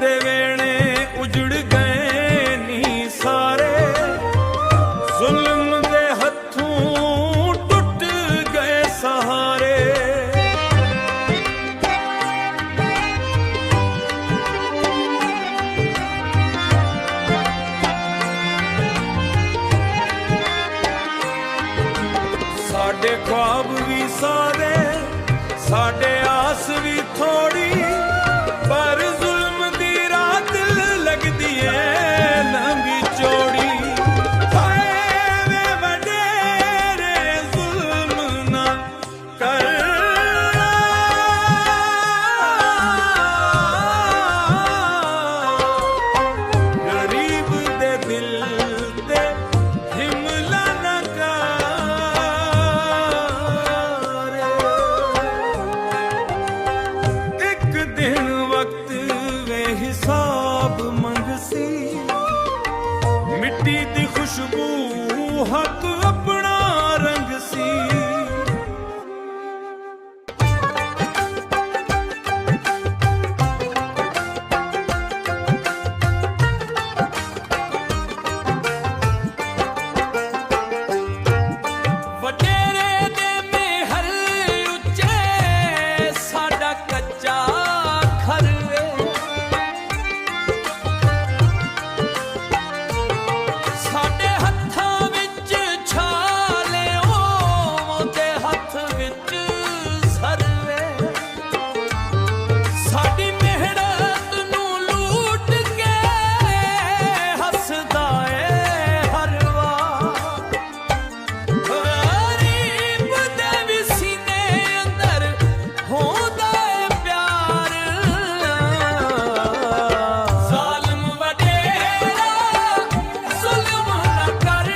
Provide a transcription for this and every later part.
दे वेणे उजड़ गए नी सारे, जुल्म दे हथों टुट गए सहारे। साडे ख्वाब भी सारे, साडे आस भी थोड़ी, पर जुल्म दी रात लगदी है लंबी चौड़ी। हाय वे वडेरे जुल्म ना कर, गरीब दे दिल ते हिमला ना कर। एक दिन वक्त वे हिसाब मंगसी, मिट्टी दी खुशबू हक अपना रंग सी। वडेरे दे मेहर उच्चे, साडा कच्चा घर वे। साडे हत्थां विच छाले ओदे हत्थ विच सरवे। साडी मेहनत नूं लूट के हसदा ए हर वार। गरीब दे भी सीने अंदर होंदा है प्यार। ज़ालिम वडेरा जुल्म ना कर,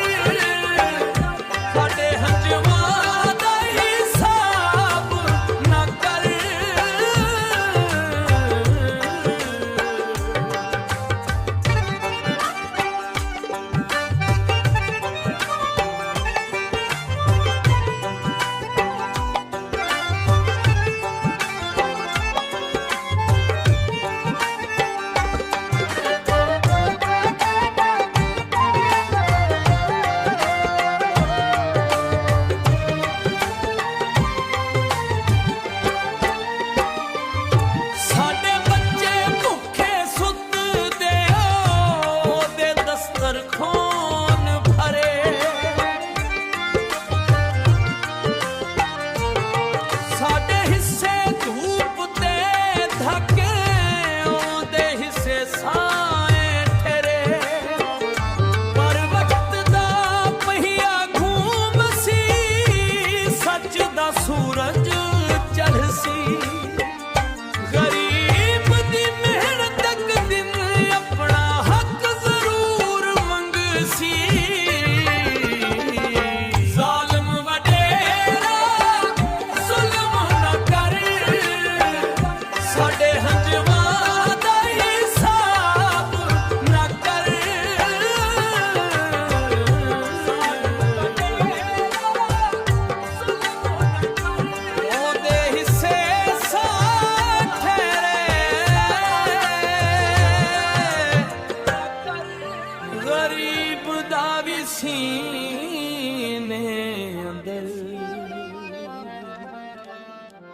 साडे हंजवां दा हिसाब ना कर। साडे बच्चे भुखे सुत्ते ओदे दस्तरखान भरे। साडे हिस्से धूप ते धके, ओदे हिस्से साए ठहरे। पर वक्त दा पहिया घूम सी, सच दा सूरज चढ़सी। गरीब दी मेहनत तक दिन अपना हक जरूर मंगसी। ज़ालिम वडेरा जुल्म ना कर, साडे हंजवां दा हिसाब ना कर। ओदे हिस्से साठ गरीब दा भी सीने